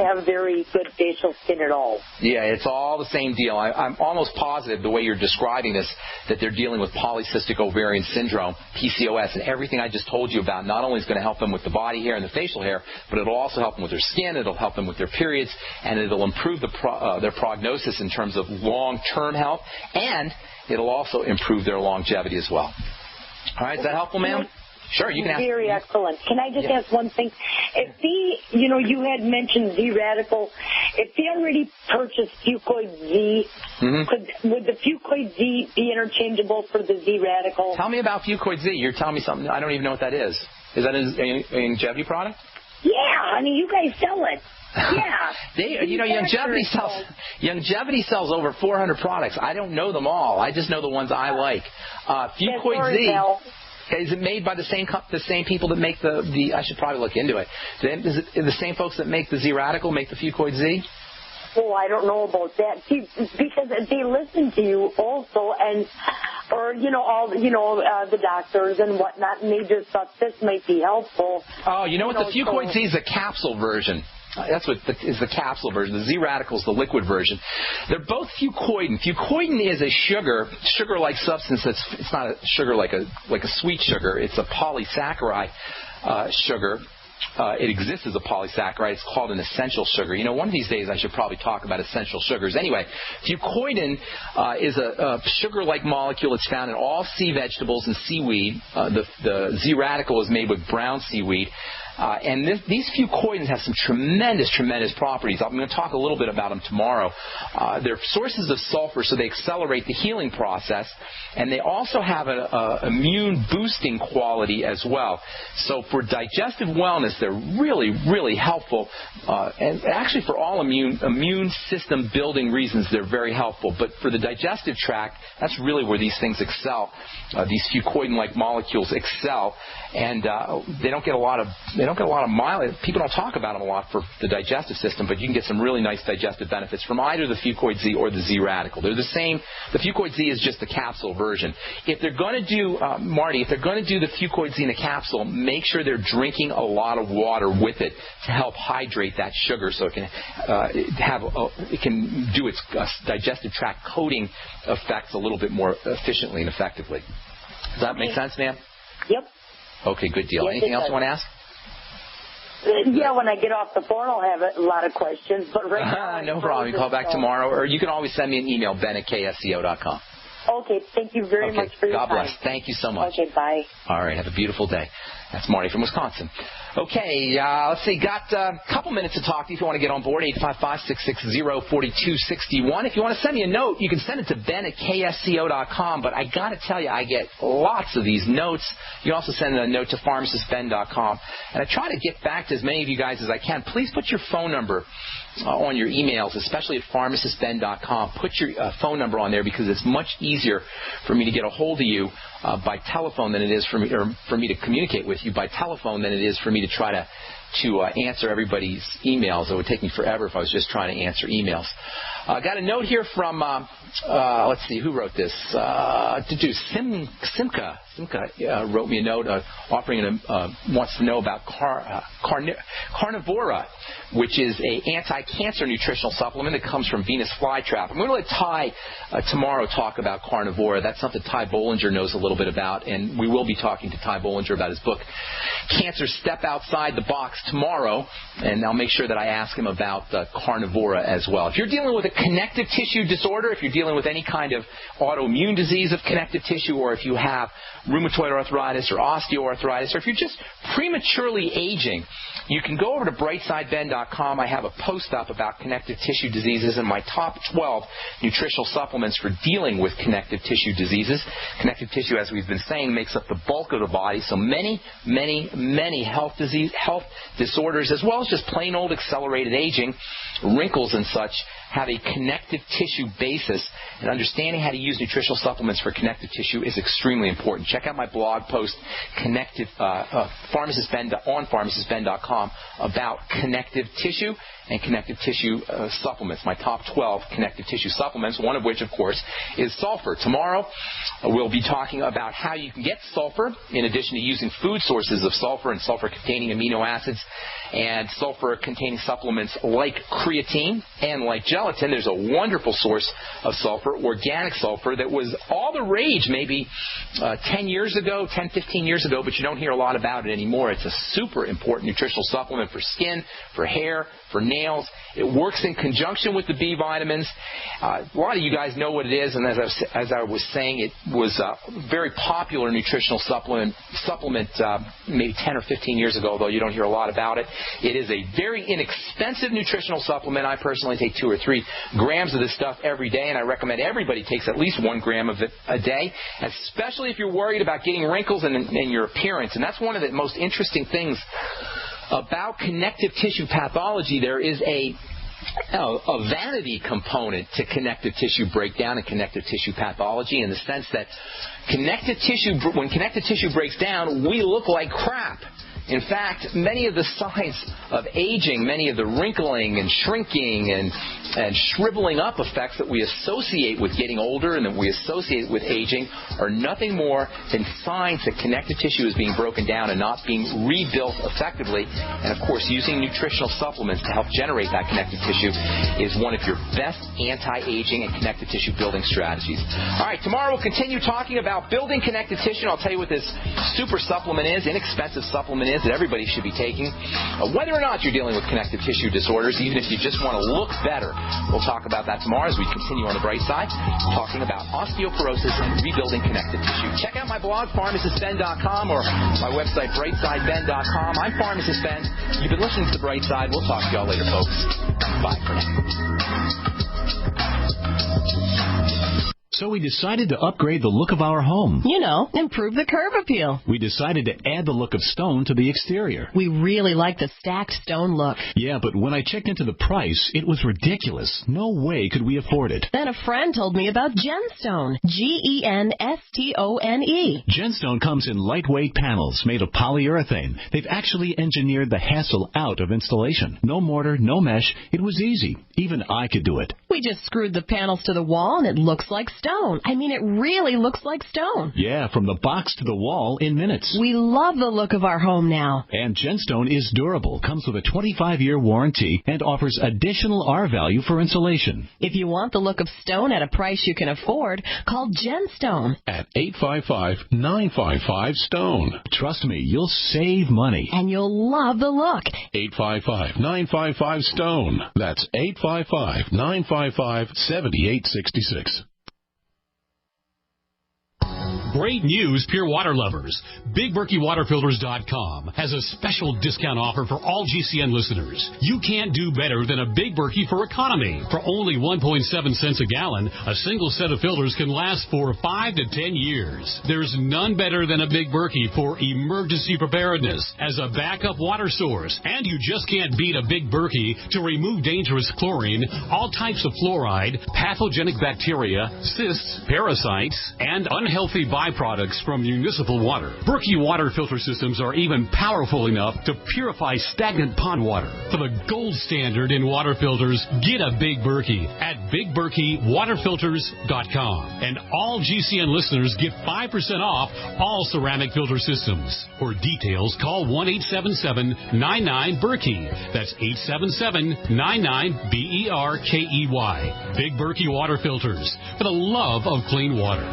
have very good facial skin at all. Yeah, it's all the same deal. I'm almost positive the way you're describing this, that they're dealing with polycystic ovarian syndrome, PCOS, and everything I just told you about not only is going to help them with the body hair and the facial hair, but it'll also help them with their skin, it'll help them with their periods, and it'll improve their prognosis in terms of long-term health, and it'll also improve their longevity as well. All right, is that helpful, ma'am? Sure, you can ask. Very excellent. Can I just ask one thing? If you had mentioned Z-Radical, if they already purchased Fucoid Z, would the Fucoid Z be interchangeable for the Z-Radical? Tell me about Fucoid Z. You're telling me something. I don't even know what that is. Is that a longevity product? Yeah, I mean, you guys sell it. Yeah. Longevity sells over 400 products. I don't know them all. I just know the ones I like. Fucoid Z. Is it made by the same people that make the? I should probably look into it. Is it the same folks that make the Z-Radical make the Fucoid Z? Oh, I don't know about that. See, because they listen to you also, the doctors and whatnot, and they just thought this might be helpful. Oh, you know what? The Fucoid Z is a capsule version. That's what is the capsule version. The Z-Radical is the liquid version. They're both fucoidin. Fucoidin is a sugar-like substance. It's not a sugar like a sweet sugar. It's a polysaccharide sugar. It exists as a polysaccharide. It's called an essential sugar. You know, one of these days I should probably talk about essential sugars. Anyway, fucoidin is a sugar-like molecule. It's found in all sea vegetables and seaweed. The Z-Radical is made with brown seaweed. And these fucoidins have some tremendous properties. I'm going to talk a little bit about them tomorrow. They're sources of sulfur, so they accelerate the healing process. And they also have an immune-boosting quality as well. So for digestive wellness, they're really, really helpful. And actually for all immune system building reasons, they're very helpful. But for the digestive tract, that's really where these things excel. These fucoidin-like molecules excel. And they don't get a lot of mileage. People don't talk about them a lot for the digestive system, but you can get some really nice digestive benefits from either the Fucoid Z or the Z-Radical. They're the same. The Fucoid Z is just the capsule version. If they're going to do, Marty, if they're going to do the Fucoid Z in a capsule, make sure they're drinking a lot of water with it to help hydrate that sugar so it can do its digestive tract coating effects a little bit more efficiently and effectively. Does that make sense, ma'am? Yep. Okay, good deal. Yes, anything else you want to ask? Yeah, when I get off the phone, I'll have a lot of questions. But right now, no problem. You call back tomorrow, or you can always send me an email, ben@ksco.com. Okay, thank you very much for your time. God bless. Thank you so much. Okay, bye. All right, have a beautiful day. That's Marty from Wisconsin. Okay, let's see. Got a couple minutes to talk to you if you want to get on board, 855-660-4261. If you want to send me a note, you can send it to ben@ksco.com. But I got to tell you, I get lots of these notes. You can also send a note to pharmacistben.com. And I try to get back to as many of you guys as I can. Please put your phone number on your emails, especially at pharmacistben.com. Put your phone number on there because it's much easier for me to get a hold of you by telephone than it is for me to communicate with you by telephone than it is for me to try to answer everybody's emails. It would take me forever if I was just trying to answer emails. I got a note here from, let's see, who wrote this? Simca. Simca wrote me a note wants to know about Carnivora, which is a anti-cancer nutritional supplement that comes from Venus flytrap. I'm going to let Ty tomorrow talk about Carnivora. That's something Ty Bollinger knows a little bit about, and we will be talking to Ty Bollinger about his book, Cancer Step Outside the Box, tomorrow, and I'll make sure that I ask him about Carnivora as well. If you're dealing with a connective tissue disorder, if you're dealing with any kind of autoimmune disease of connective tissue, or if you have rheumatoid arthritis or osteoarthritis, or if you're just prematurely aging, you can go over to brightsideben.com. I have a post up about connective tissue diseases and my top 12 nutritional supplements for dealing with connective tissue diseases. Connective tissue, as we've been saying, makes up the bulk of the body, so many health disorders, as well as just plain old accelerated aging, wrinkles and such, have a connective tissue basis, and understanding how to use nutritional supplements for connective tissue is extremely important. Check out my blog post, on pharmacistben.com, about connective tissue and connective tissue supplements, my top 12 connective tissue supplements, one of which, of course, is sulfur. Tomorrow, we'll be talking about how you can get sulfur, in addition to using food sources of sulfur and sulfur-containing amino acids and sulfur-containing supplements like creatine and like gelatin. There's a wonderful source of sulfur, organic sulfur, that was all the rage maybe 10 years ago, 10, 15 years ago, but you don't hear a lot about it anymore. It's a super important nutritional supplement for skin, for hair, for nails. It works in conjunction with the B vitamins. A lot of you guys know what it is, and as I was saying, it was a very popular nutritional supplement maybe 10 or 15 years ago, though you don't hear a lot about it. It is a very inexpensive nutritional supplement. I personally take 2 or 3 grams of this stuff every day, and I recommend everybody takes at least 1 gram of it a day, especially if you're worried about getting wrinkles in your appearance. And that's one of the most interesting things about connective tissue pathology. There is a vanity component to connective tissue breakdown and connective tissue pathology, in the sense that when connective tissue breaks down, we look like crap. In fact, many of the signs of aging, many of the wrinkling and shrinking and shriveling up effects that we associate with getting older and that we associate with aging are nothing more than signs that connective tissue is being broken down and not being rebuilt effectively. And, of course, using nutritional supplements to help generate that connective tissue is one of your best anti-aging and connective tissue building strategies. All right, tomorrow we'll continue talking about building connective tissue. I'll tell you what this super supplement is, inexpensive supplement is, that everybody should be taking, whether or not you're dealing with connective tissue disorders, even if you just want to look better. We'll talk about that tomorrow as we continue on the bright side, talking about osteoporosis and rebuilding connective tissue. Check out my blog, pharmacistben.com, or my website, brightsideben.com. I'm Pharmacist Ben. You've been listening to The Bright Side. We'll talk to y'all later, folks. Bye for now. So we decided to upgrade the look of our home. You know, improve the curb appeal. We decided to add the look of stone to the exterior. We really like the stacked stone look. Yeah, but when I checked into the price, it was ridiculous. No way could we afford it. Then a friend told me about Genstone. Genstone. Genstone comes in lightweight panels made of polyurethane. They've actually engineered the hassle out of installation. No mortar, no mesh. It was easy. Even I could do it. We just screwed the panels to the wall and it looks like stone. I mean, it really looks like stone. Yeah, from the box to the wall in minutes. We love the look of our home now. And Genstone is durable, comes with a 25-year warranty, and offers additional R-value for insulation. If you want the look of stone at a price you can afford, call Genstone at 855-955-STONE. Trust me, you'll save money. And you'll love the look. 855-955-STONE. That's 855-955-7866. Great news, pure water lovers. BigBerkeyWaterFilters.com has a special discount offer for all GCN listeners. You can't do better than a Big Berkey for economy. For only 1.7 cents a gallon, a single set of filters can last for 5 to 10 years. There's none better than a Big Berkey for emergency preparedness as a backup water source. And you just can't beat a Big Berkey to remove dangerous chlorine, all types of fluoride, pathogenic bacteria, cysts, parasites, and unhealthy byproducts from municipal water. Berkey water filter systems are even powerful enough to purify stagnant pond water. For the gold standard in water filters, get a Big Berkey at BigBerkeyWaterFilters.com. And all GCN listeners get 5% off all ceramic filter systems. For details, call 1-877-99-BERKEY. That's 877-99-BERKEY. Big Berkey Water Filters, for the love of clean water.